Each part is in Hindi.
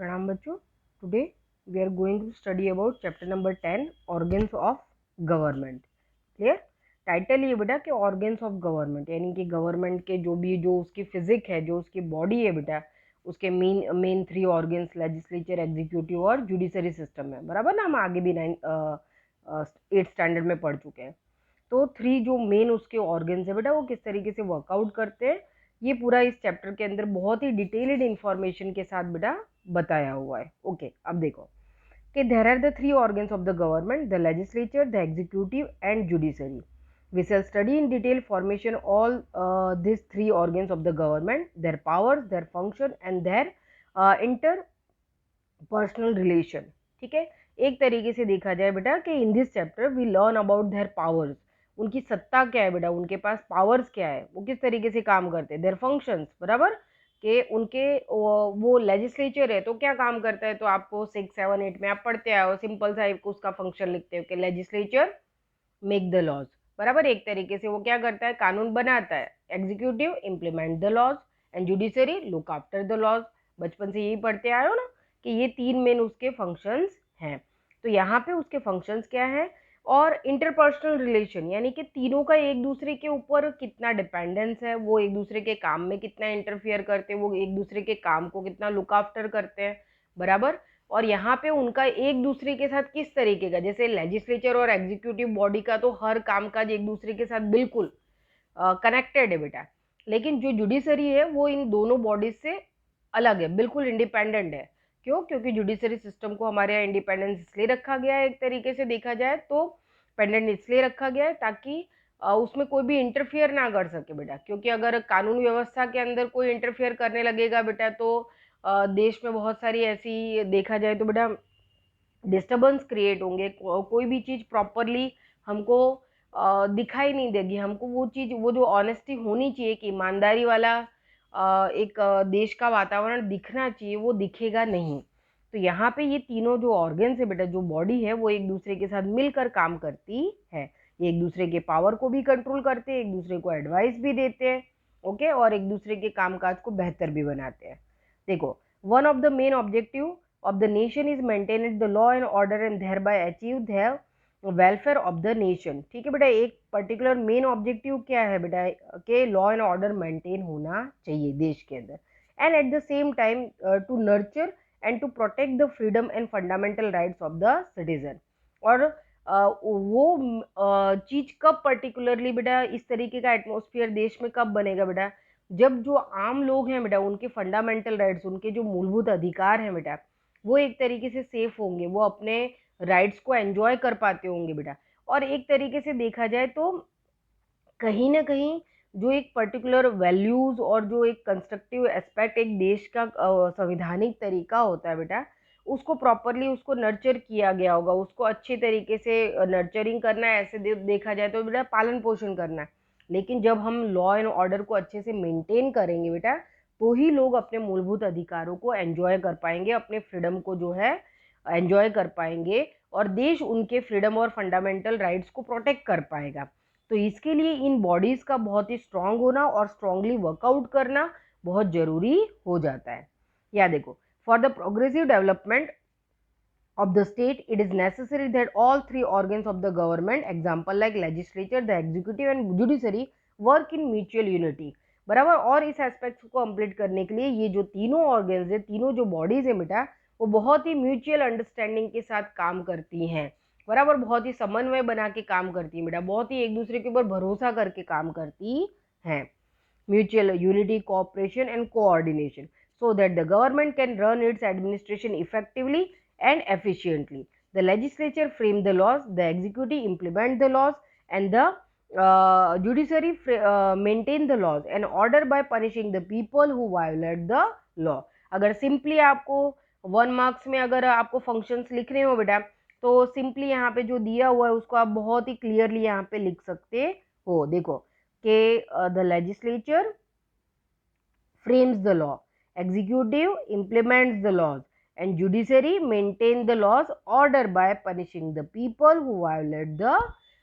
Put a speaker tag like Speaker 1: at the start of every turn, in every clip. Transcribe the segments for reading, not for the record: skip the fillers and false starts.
Speaker 1: प्रणाम बच्चों। Today we are going to study about chapter number 10 organs of government. Clear? Title ये बेटा कि ऑर्गन्स ऑफ गवर्नमेंट, यानी कि गवर्नमेंट के जो उसकी फिजिक है, जो उसकी बॉडी है बेटा, उसके main main 3 organs legislature, executive और जुडिशरी सिस्टम है। बराबर ना, हम आगे भी 8th स्टैंडर्ड में पढ़ चुके हैं। तो 3 जो मेन उसके ऑर्गन्स है बेटा, वो किस तरीके से वर्कआउट करते हैं, ये पूरा इस चैप्टर के अंदर बहुत ही डिटेल्ड इंफॉर्मेशन के साथ बेटा बताया हुआ है। ओके, अब देखो कि there are the 3 organs of the government, the legislature, the executive and judiciary. We shall study in detail formation all these 3 organs of the government, their powers, their function and their interpersonal relation। ठीक है, एक तरीके से देखा जाए बेटा कि in this chapter we learn about their powers, उनकी सत्ता क्या है बेटा, उनके पास पावर्स क्या है, वो किस तरीके से काम करते हैं, देयर फंक्शंस। बराबर कि उनके वो लेजिस्लेचर है तो क्या काम करता है, तो आपको 6, 7, 8 में आप पढ़ते आए हो, सिंपल सा एक उसका फंक्शन लिखते हो कि लेजिस्लेचर मेक द लॉज। बराबर, एक तरीके से वो क्या करता है, कानून बनाता है। Executive implement the laws and judiciary look after the laws. बचपन से यही पढ़ते आए हो ना कि ये 3 मेन उसके फंक्शंस हैं। तो यहाँ पे उसके फंक्शंस क्या हैं, और इंटरपर्सनल रिलेशन, यानी कि तीनों का एक दूसरे के ऊपर कितना डिपेंडेंस है, वो एक दूसरे के काम में कितना इंटरफियर करते हैं, वो एक दूसरे के काम को कितना लुक आफ्टर करते हैं। बराबर, और यहाँ पे उनका एक दूसरे के साथ किस तरीके का, जैसे लेजिस्लेचर और एग्जीक्यूटिव बॉडी का तो हर कामकाज एक दूसरे के साथ बिल्कुल कनेक्टेड है बेटा, लेकिन जो जुडिशरी है वो इन दोनों बॉडीज से अलग है, बिल्कुल इंडिपेंडेंट है। क्यों? क्योंकि जुडिशरी सिस्टम को हमारे यहाँ इंडिपेंडेंस इसलिए रखा गया है, एक तरीके से देखा जाए तो पेंडेंट इसलिए रखा गया है ताकि उसमें कोई भी इंटरफियर ना कर सके बेटा, क्योंकि अगर कानून व्यवस्था के अंदर कोई इंटरफियर करने लगेगा बेटा तो देश में बहुत सारी ऐसी देखा जाए तो बेटा डिस्टर्बेंस क्रिएट होंगे, कोई भी चीज़ प्रॉपरली हमको दिखाई नहीं देगी, हमको वो चीज़, वो जो ऑनेस्टी होनी चाहिए कि ईमानदारी वाला एक देश का वातावरण दिखना चाहिए, वो दिखेगा नहीं। तो यहाँ पे ये तीनों जो ऑर्गन्स है बेटा, जो बॉडी है, वो एक दूसरे के साथ मिलकर काम करती है। ये एक दूसरे के पावर को भी कंट्रोल करते हैं, एक दूसरे को एडवाइस भी देते हैं। ओके, और एक दूसरे के कामकाज को बेहतर भी बनाते हैं। देखो, one of the main objective of the nation is maintain the law and order and thereby achieve the welfare of the nation। ठीक है बेटा, एक पर्टिकुलर मेन ऑब्जेक्टिव क्या है बेटा कि लॉ एंड ऑर्डर मेंटेन होना चाहिए देश के अंदर, and at the same time to nurture and to protect the freedom and fundamental rights of the citizen. और वो चीज कब पर्टिकुलरली बेटा, इस तरीके का एटमोस्फियर देश में कब बनेगा बेटा, जब जो आम लोग हैं बेटा, उनके फंडामेंटल राइट्स, उनके जो मूलभूत अधिकार हैं बेटा, वो एक तरीके से सेफ होंगे, वो अपने राइट्स को एंजॉय कर पाते होंगे बेटा। और एक तरीके से देखा जाए तो कहीं ना कहीं जो एक पर्टिकुलर वैल्यूज और जो एक कंस्ट्रक्टिव एस्पेक्ट एक देश का संवैधानिक तरीका होता है बेटा, उसको प्रॉपरली उसको नर्चर किया गया होगा, उसको अच्छे तरीके से नर्चरिंग करना है, ऐसे देखा जाए तो बेटा पालन पोषण करना है। लेकिन जब हम लॉ एंड ऑर्डर को अच्छे से मेंटेन करेंगे बेटा, तो ही लोग अपने मूलभूत अधिकारों को एंजॉय कर पाएंगे, अपने फ्रीडम को जो है एंजॉय कर पाएंगे, और देश उनके फ्रीडम और फंडामेंटल राइट्स को प्रोटेक्ट कर पाएगा। तो इसके लिए इन बॉडीज का बहुत ही स्ट्रांग होना और स्ट्रांगली वर्कआउट करना बहुत जरूरी हो जाता है। या देखो, for the progressive development of the state, it is necessary that all 3 organs of the government, example like legislature, the executive and judiciary, work in mutual unity। बराबर, और इस एस्पेक्ट को कंप्लीट करने के लिए ये जो तीनों ऑर्गन्स है, तीनों जो बॉडीज है बेटा, वो बहुत ही म्यूचुअल अंडरस्टैंडिंग के साथ काम करती हैं। बराबर, बहुत ही समन्वय बना के काम करती है बेटा, बहुत ही एक दूसरे के ऊपर भरोसा करके काम करती हैं। mutual unity, cooperation and coordination, so that the government can run its administration effectively and efficiently। The legislature frame the laws, the executive implement the laws, and the judiciary maintain the laws and order by punishing the people who violate the law। अगर सिंपली आपको 1 मार्क्स में अगर आपको फंक्शंस लिखने हो बेटा, तो सिंपली यहाँ पे जो दिया हुआ है उसको आप बहुत ही क्लियरली यहाँ पे लिख सकते हो। देखो कि the legislature frames the law, executive implements the laws, and judiciary maintain the laws order by punishing the people who violate the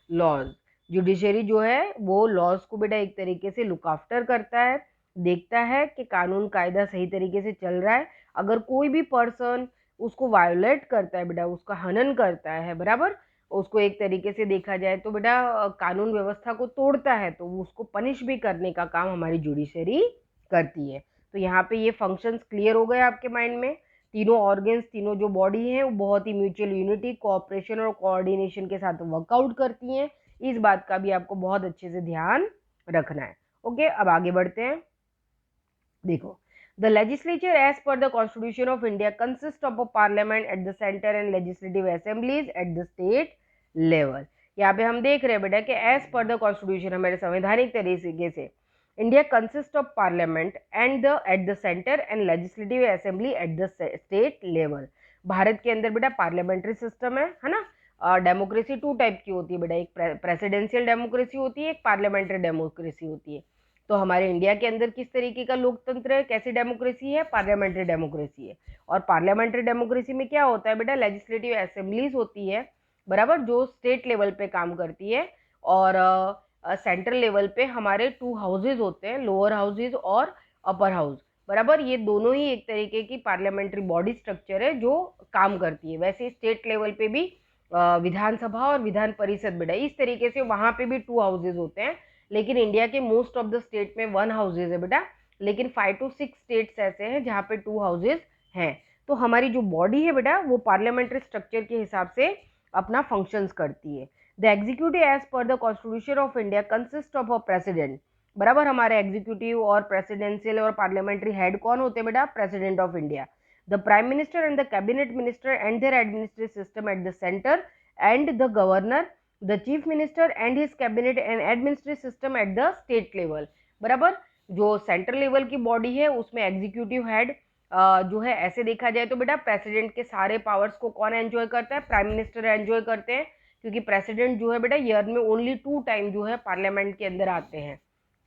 Speaker 1: laws। Judiciary जो है वो लॉज को बेटा एक तरीके से लुक आफ्टर करता है, देखता है कि कानून कायदा सही तरीके से चल रहा है, अगर कोई भी पर्सन उसको वायोलेट करता है बेटा, उसका हनन करता है, बराबर, उसको एक तरीके से देखा जाए तो बेटा कानून व्यवस्था को तोड़ता है, तो उसको पनिश भी करने का काम हमारी जुडिशरी करती है। तो यहाँ पे ये फंक्शंस क्लियर हो गए आपके माइंड में। तीनों ऑर्गन्स, तीनों जो बॉडी है वो बहुत ही म्यूचुअल यूनिटी, कोऑपरेशन और कोऑर्डिनेशन के साथ वर्कआउट करती हैं। इस बात का भी आपको बहुत अच्छे से ध्यान रखना है। ओके, अब आगे बढ़ते हैं। देखो, the legislature as per the constitution of India consists of a parliament at the center and legislative assemblies at the state level। यहाँ पे हम देख रहे हैं बेटा कि एज पर द कॉन्स्टिट्यूशन, हमारे संवैधानिक तरीके से India consist of parliament and the at the centre and legislative assembly at the state level. Bharat के अंदर बेटा पार्लियामेंट्री सिस्टम है ना। डेमोक्रेसी टू टाइप की होती है बेटा, एक प्रेसिडेंशियल डेमोक्रेसी होती है, एक पार्लियामेंट्री डेमोक्रेसी होती है। तो हमारे इंडिया के अंदर किस तरीके का लोकतंत्र है, कैसी डेमोक्रेसी है, पार्लियामेंट्री डेमोक्रेसी है। और पार्लियामेंट्री डेमोक्रेसी में क्या होता है बेटा, लेजिस्लेटिव असेंबलीज होती है, बराबर, जो स्टेट लेवल पे काम करती है। और सेंट्रल लेवल पे हमारे टू हाउसेज होते हैं, लोअर हाउसेज और अपर हाउस, बराबर। ये दोनों ही एक तरीके की पार्लियामेंट्री बॉडी स्ट्रक्चर है जो काम करती है। वैसे स्टेट लेवल पे भी विधानसभा और विधान परिषद बेटा, इस तरीके से वहां पे भी टू हाउसेज होते हैं। लेकिन इंडिया के मोस्ट ऑफ द स्टेट में वन हाउसेज है बेटा, लेकिन 5 to 6 स्टेट्स ऐसे हैं जहाँ पे टू हाउसेज हैं। तो हमारी जो बॉडी है बेटा वो पार्लियामेंट्री स्ट्रक्चर के हिसाब से अपना फंक्शंस करती है। The executive as per the constitution of India consist of a president, बराबर। हमारे एग्जीक्यूटिव और प्रेसिडेंशियल और पार्लियामेंट्री हेड कौन होते हैं बेटा, president of India. The prime minister and the cabinet minister and there administrative system at the centre and the governor, the chief minister and his cabinet and administrative system at the state level, बराबर। जो सेंट्रल लेवल की बॉडी है उसमें एग्जीक्यूटिव हेड जो है, ऐसे देखा जाए तो बेटा प्रेसिडेंट के सारे पावर्स को कौन एंजॉय करता है, प्राइम मिनिस्टर एंजॉय करते हैं, क्योंकि प्रेसिडेंट जो है बेटा ईयर में ओनली 2 टाइम जो है पार्लियामेंट के अंदर आते हैं,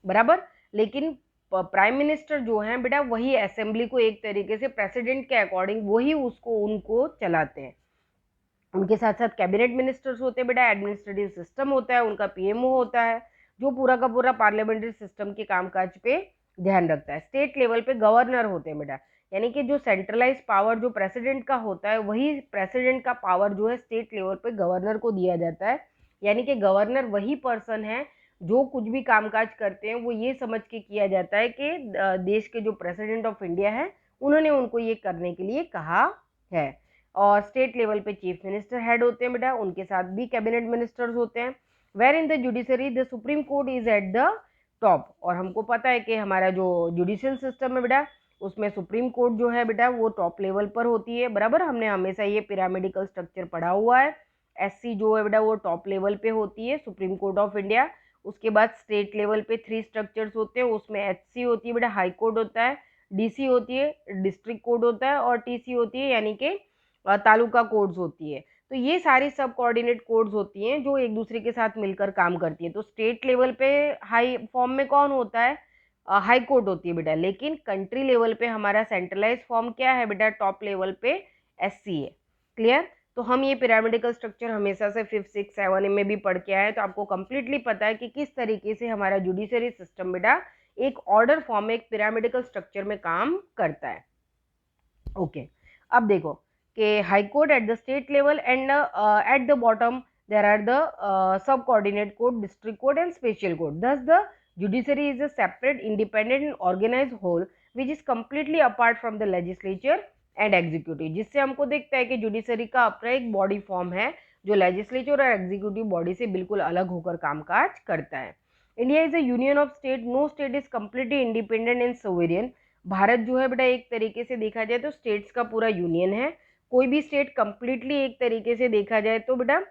Speaker 1: बराबर। लेकिन प्राइम मिनिस्टर जो है बेटा वही असेंबली को एक तरीके से प्रेसिडेंट के अकॉर्डिंग वही उनको चलाते हैं। उनके साथ साथ कैबिनेट मिनिस्टर्स होते हैं बेटा, एडमिनिस्ट्रेटिव सिस्टम होता है, उनका पीएमओ होता है, जो पूरा का पूरा पार्लियामेंट्री सिस्टम के कामकाज पे ध्यान रखता है। स्टेट लेवल पे गवर्नर होते हैं बेटा, यानी कि जो सेंट्रलाइज पावर जो प्रेसिडेंट का होता है वही प्रेसिडेंट का पावर जो है स्टेट लेवल पे गवर्नर को दिया जाता है। यानी कि गवर्नर वही पर्सन है जो कुछ भी कामकाज करते हैं वो ये समझ के किया जाता है कि देश के जो प्रेसिडेंट ऑफ इंडिया है उन्होंने उनको ये करने के लिए कहा है। और स्टेट लेवल पे चीफ मिनिस्टर हेड होते हैं बेटा, उनके साथ भी कैबिनेट मिनिस्टर्स होते हैं। Where in the judiciary the supreme court is at the top. और हमको पता है कि हमारा जो जुडिशियल सिस्टम है बेटा उसमें सुप्रीम कोर्ट जो है बेटा वो टॉप लेवल पर होती है, बराबर। हमने हमेशा ये पिरामिडिकल स्ट्रक्चर पढ़ा हुआ है। एससी जो है बेटा वो टॉप लेवल पे होती है, सुप्रीम कोर्ट ऑफ इंडिया। उसके बाद स्टेट लेवल पे 3 स्ट्रक्चर्स होते हैं, उसमें एचसी होती है बेटा, हाई कोर्ट होता है, डीसी होती है, डिस्ट्रिक्ट कोर्ट होता है, और टीसी होती है यानी कि तालुका कोड्स होती है। तो ये सारी सब कोऑर्डिनेट कोड्स होती हैं जो एक दूसरे के साथ मिलकर काम करती है। तो स्टेट लेवल पे हाई फॉर्म में कौन होता है, हाई कोर्ट होती है बेटा। लेकिन कंट्री लेवल पे हमारा सेंट्रलाइज फॉर्म क्या है बेटा, टॉप लेवल पे एससी है। क्लियर। तो हम ये पिरामिडिकल स्ट्रक्चर हमेशा से 5, 6, 7 में भी पढ़ के आए, तो आपको कंप्लीटली पता है कि किस तरीके से हमारा जुडिशरी सिस्टम बेटा एक ऑर्डर फॉर्म में, एक पिरामिडिकल स्ट्रक्चर में काम करता है। ओके, अब देखो कि high court at the state level and at the bottom there are the subordinate court, district court and special court. Thus the judiciary is a separate, independent and organized whole which is completely apart from the legislature and executive. जिससे हमको देखता है कि जुडिशरी का अपना एक बॉडी फॉर्म है जो लेजिस्लेचर और एग्जीक्यूटिव बॉडी से बिल्कुल अलग होकर कामकाज करता है। India is a union of state, no state is completely independent and sovereign. Bharat जो है बेटा एक तरीके से देखा जाए तो स्टेट्स का पूरा यूनियन है। कोई भी स्टेट कंप्लीटली एक तरीके से देखा जाए तो बेटा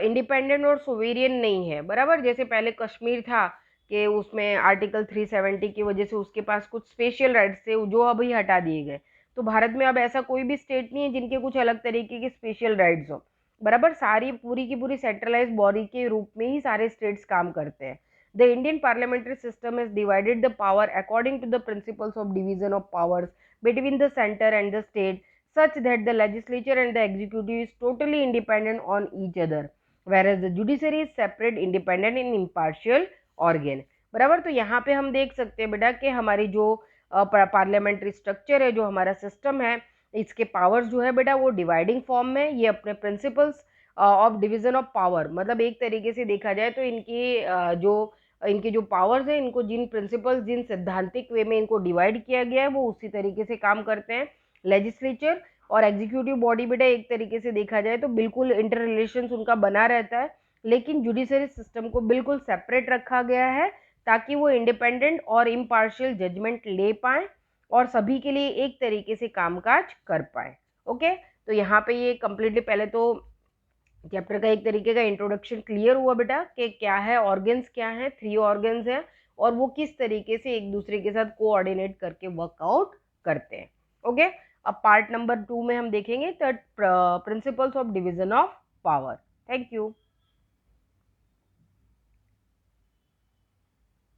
Speaker 1: इंडिपेंडेंट और सोवेरियन नहीं है, बराबर। जैसे पहले कश्मीर था कि उसमें आर्टिकल 370 की वजह से उसके पास कुछ स्पेशल राइट्स थे जो अभी हटा दिए गए। तो भारत में अब ऐसा कोई भी स्टेट नहीं है जिनके कुछ अलग तरीके के स्पेशल राइट्स हो, बराबर। सारी पूरी की पूरी सेंट्रलाइज बॉडी के रूप में ही सारे स्टेट्स काम करते हैं। The Indian parliamentary system is divided the power according to the principles of division of powers between the centre and the state such that the legislature and the executive is totally independent on each other, whereas the judiciary is separate, independent and impartial organ, बराबर। तो यहाँ पे हम देख सकते हैं बेटा कि हमारी जो पार्लियामेंट्री स्ट्रक्चर है, जो हमारा सिस्टम है, इसके पावर्स जो है बेटा वो डिवाइडिंग फॉर्म में, ये अपने principles of division of power, मतलब एक तरीके से देखा जाए तो इनके जो पावर्स हैं, इनको जिन प्रिंसिपल्स, जिन सैद्धांतिक वे में इनको डिवाइड किया गया है, वो उसी तरीके से काम करते हैं। लेजिस्लेचर और एग्जीक्यूटिव बॉडी बेटा एक तरीके से देखा जाए तो बिल्कुल इंटर रिलेशन उनका बना रहता है, लेकिन जुडिशरी सिस्टम को बिल्कुल सेपरेट रखा गया है ताकि वो इंडिपेंडेंट और इम्पार्शियल जजमेंट ले पाए और सभी के लिए एक तरीके से कामकाज कर पाए। ओके, तो यहाँ पे ये कंप्लीटली पहले तो चैप्टर का एक तरीके का इंट्रोडक्शन क्लियर हुआ बेटा कि क्या है ऑर्गन्स, क्या है 3 ऑर्गन्स हैं और वो किस तरीके से एक दूसरे के साथ कोऑर्डिनेट करके वर्कआउट करते हैं। ओके, अब पार्ट नंबर 2 में हम देखेंगे principles of division of power. Thank you.